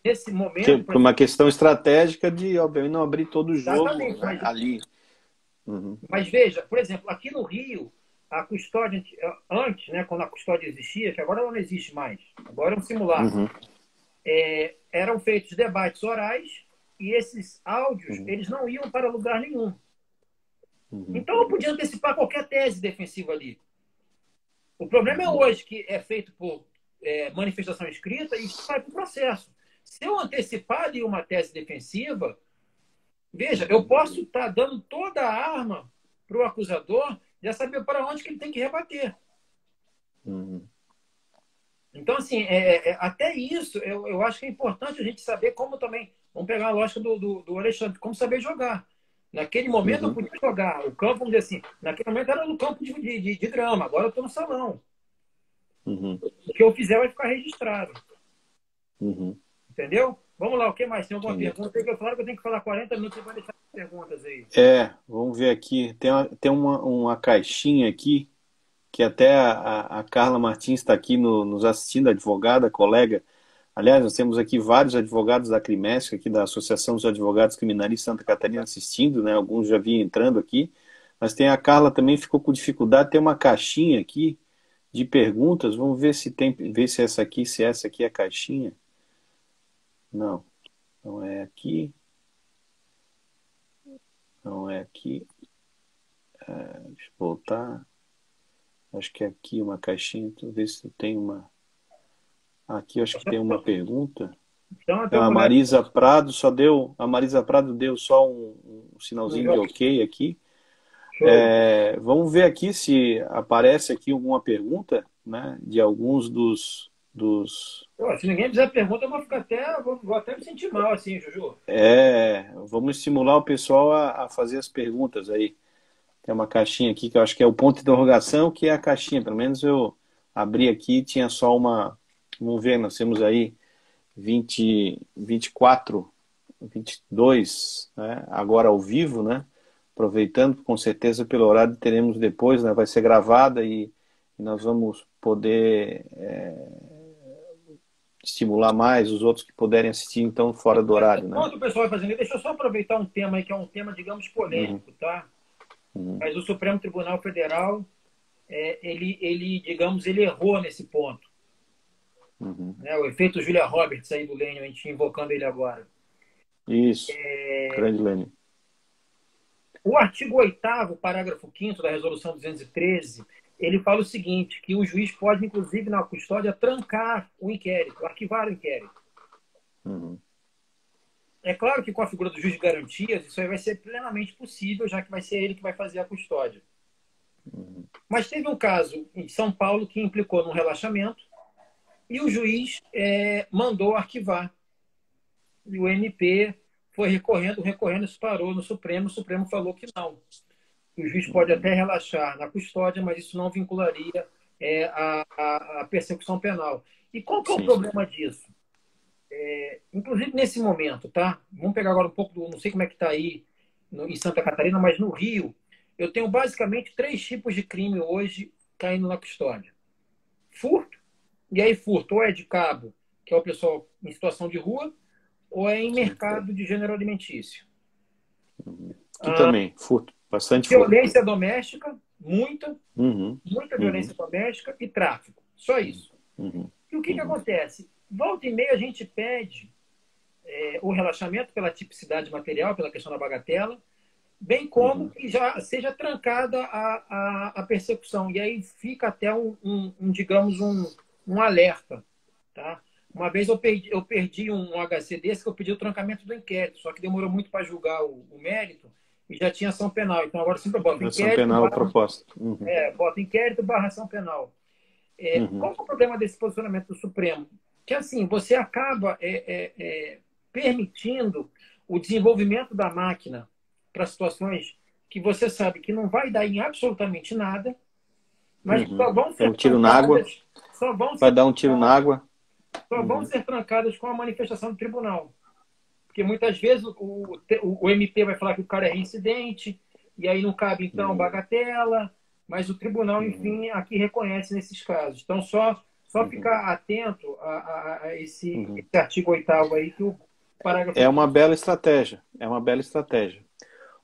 Nesse momento... Por uma questão estratégica de, obviamente, não abrir todo o jogo, né, ali. Mas veja, por exemplo, aqui no Rio, a custódia, antes, né, quando a custódia existia, que agora ela não existe mais, agora é um simulacro, eram feitos debates orais e esses áudios, eles não iam para lugar nenhum. Então eu podia antecipar qualquer tese defensiva ali. O problema é hoje que é feito por manifestação escrita e isso vai para o processo. Se eu antecipar ali uma tese defensiva, Veja, eu posso estar dando toda a arma para o acusador já saber para onde que ele tem que rebater. Uhum. Então, assim, até isso, eu acho que é importante a gente saber como também, vamos pegar a lógica do Alexandre, como saber jogar. Naquele momento eu Uhum. podia jogar. O campo, vamos dizer assim, naquele momento era no campo de grama, agora eu estou no salão. Uhum. O que eu fizer vai ficar registrado. Uhum. Entendeu? Vamos lá, o que mais? Tem alguma Entendi. pergunta? Tem que eu falar que eu tenho que falar 40 minutos, você vai deixar perguntas aí. Vamos ver aqui. Tem uma caixinha aqui que até a Carla Martins está aqui nos assistindo, advogada, colega. Aliás, nós temos aqui vários advogados da Crimesc, aqui da Associação dos Advogados Criminalistas de Santa Catarina assistindo, né? Alguns já vinham entrando aqui. Mas tem a Carla também, ficou com dificuldade. Tem uma caixinha aqui de perguntas. Vamos ver se tem, ver se essa aqui é a caixinha. Não, não é aqui. Não é aqui. Deixa eu voltar. Acho que é aqui uma caixinha. Deixa eu ver se tem uma. Aqui eu acho que tem uma pergunta. Então, até A uma olhada. Marisa Prado a Marisa Prado deu só um sinalzinho de ok aqui. Show. Vamos ver aqui se aparece aqui alguma pergunta, né, de alguns dos. Pô, se ninguém fizer pergunta, eu vou ficar até, vou até me sentir mal, assim, Juju. Vamos estimular o pessoal a fazer as perguntas aí. Tem uma caixinha aqui que eu acho que é o ponto de interrogação, que é a caixinha. Pelo menos eu abri aqui, tinha só uma. Vamos ver, nós temos aí 20, 24, 22, né? Agora ao vivo, né? Aproveitando, com certeza pelo horário teremos depois, né? Vai ser gravada e nós vamos poder estimular mais os outros que puderem assistir então fora do horário, né? Enquanto o pessoal vai fazendo isso, deixa eu só aproveitar um tema aí, que é um tema, digamos, Uhum, polêmico, tá? uhum, Mas o Supremo Tribunal Federal, digamos, ele errou nesse ponto. uhum. Né? O efeito Julia Roberts aí do Lênin, a gente invocando ele agora. Isso, grande Lênin. O artigo 8º, parágrafo 5º da Resolução 213, ele fala o seguinte, que o juiz pode, inclusive, na custódia, trancar o inquérito, arquivar o inquérito. Uhum, É claro que com a figura do juiz de garantias, isso aí vai ser plenamente possível, já que vai ser ele que vai fazer a custódia. uhum, Mas teve um caso em São Paulo que implicou num relaxamento e o juiz mandou arquivar. E o MP foi recorrendo, isso parou no Supremo, o Supremo falou que não. O juiz pode até relaxar na custódia, mas isso não vincularia a persecução penal. E qual que é o sim. problema disso? Inclusive nesse momento, tá? Vamos pegar agora um pouco do, não sei como é que está aí em Santa Catarina, mas no Rio, eu tenho basicamente 3 tipos de crime hoje caindo na custódia. Furto, e aí furto ou é de cabo, que é o pessoal em situação de rua, ou é em Sim. mercado de gênero alimentício. Aqui também, furto, bastante furto. Violência doméstica, muita Uhum, uhum, violência doméstica e tráfico. Só isso. uhum, E o que uhum, acontece? Volta e meia a gente pede o relaxamento pela tipicidade material, pela questão da bagatela, bem como uhum, que já seja trancada a persecução. E aí fica até digamos, um alerta. Tá? Uma vez eu perdi um HC desse que eu pedi o trancamento do inquérito, só que demorou muito para julgar o mérito e já tinha ação penal. Então agora sempre bota ação inquérito, penal proposta. Uhum, bota inquérito barra ação penal. uhum, Qual é o problema desse posicionamento do Supremo? Que assim, você acaba permitindo o desenvolvimento da máquina para situações que você sabe que não vai dar em absolutamente nada, mas que uhum. só vão É um ser tiro na água, trancadas, só vão vai ser dar um tiro na trancadas, água. só vão Uhum, ser trancadas com a manifestação do tribunal. Porque muitas vezes o MP vai falar que o cara é reincidente, e aí não cabe, então, uhum, bagatela, mas o tribunal, uhum, enfim, aqui reconhece nesses casos. Então, só uhum, ficar atento a uhum. esse artigo 8º aí, que o parágrafo É uma 5º. bela estratégia. É uma bela estratégia.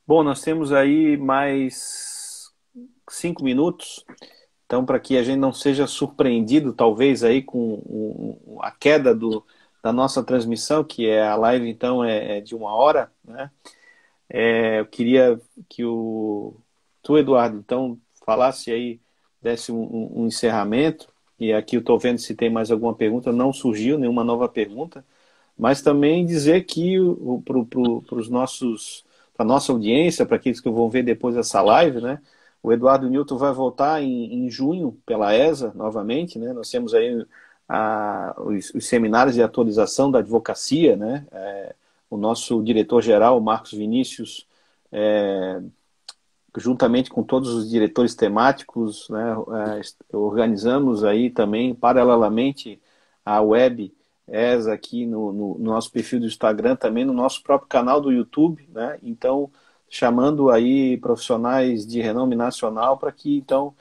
Bom, nós temos aí mais 5 minutos. Então, para que a gente não seja surpreendido, talvez, aí com a queda da nossa transmissão, que é a live, então, é de 1 hora, né? Eu queria que tu, Eduardo, então, falasse aí, desse um encerramento, e aqui eu estou vendo se tem mais alguma pergunta, não surgiu nenhuma nova pergunta, mas também dizer que para os nossos a nossa audiência, para aqueles que vão ver depois essa live, né? O Eduardo Newton vai voltar em junho pela ESA novamente, né? Nós temos aí os seminários de atualização da advocacia, né? O nosso diretor-geral, Marcos Vinícius, juntamente com todos os diretores temáticos, né? Organizamos aí também, paralelamente, a web ESA aqui no nosso perfil do Instagram, também no nosso próprio canal do YouTube, né? Então, chamando aí profissionais de renome nacional para que, então,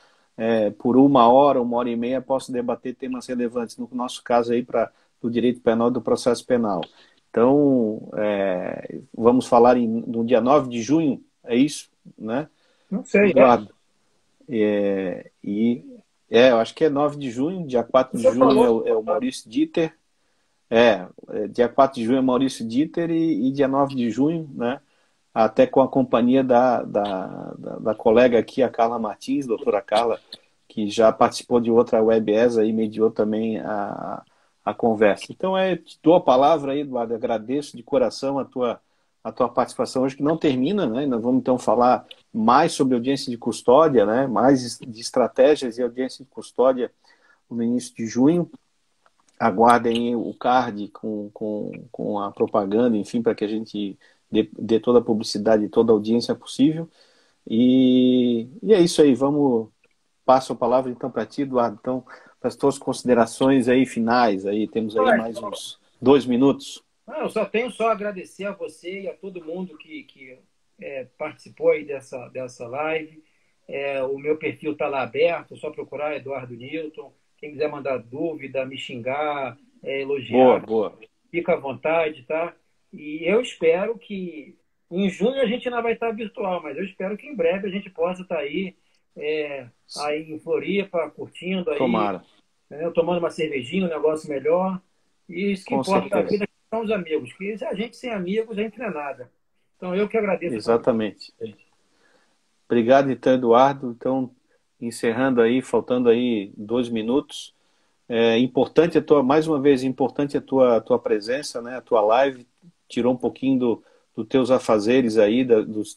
por 1 hora e meia, possa debater temas relevantes, no nosso caso aí, do direito penal e do processo penal. Então, vamos falar no dia 9 de junho, é isso, né? Não sei, Eduardo. Eu acho que é 9 de junho, dia 4 de junho é o Maurício Dieter. Dia 4 de junho é Maurício Dieter e dia 9 de junho, né? Até com a companhia da colega aqui, a Carla Martins, doutora Carla, que já participou de outra WebESA e mediou também a conversa. Então, te dou a palavra aí, Eduardo, agradeço de coração a tua participação hoje, que não termina, né? Nós vamos então falar mais sobre audiência de custódia, né? Mais de estratégias de audiência de custódia no início de junho. Aguardem o card com a propaganda, enfim, para que a gente dê toda a publicidade e toda a audiência possível. E é isso aí, passo a palavra então para ti, Eduardo, então, para as tuas considerações aí finais, aí temos aí mais uns 2 minutos. Eu só tenho a agradecer a você e a todo mundo que participou aí dessa live. O meu perfil está lá aberto, é só procurar Eduardo Newton. Quem quiser mandar dúvida, me xingar, elogiar, boa. Fica à vontade, tá? E eu espero que em junho a gente ainda vai estar virtual, mas eu espero que em breve a gente possa estar aí em Floripa, curtindo aí, Tomara. tomando uma cervejinha, um negócio melhor. E isso que Com importa certeza. da vida são os amigos, que a gente sem amigos, a gente não é nada. Então eu que agradeço. Exatamente. Obrigado, então, Eduardo. Então, encerrando aí, faltando aí 2 minutos. Mais uma vez, importante a tua presença, né? A tua live tirou um pouquinho dos teus afazeres aí, dos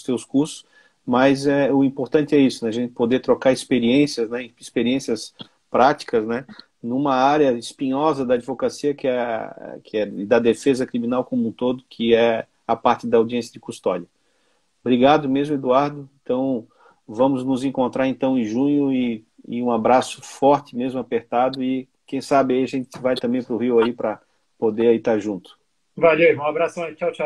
teus cursos, mas o importante é isso, né? A gente poder trocar experiências, né? Experiências práticas, né? Numa área espinhosa da advocacia que é da defesa criminal como um todo, que é a parte da audiência de custódia. Obrigado mesmo, Eduardo. Então, vamos nos encontrar então em junho e um abraço forte mesmo, apertado, e quem sabe aí a gente vai também para o Rio aí para poder aí estar junto. Valeu, irmão. Um abração aí. Tchau, tchau.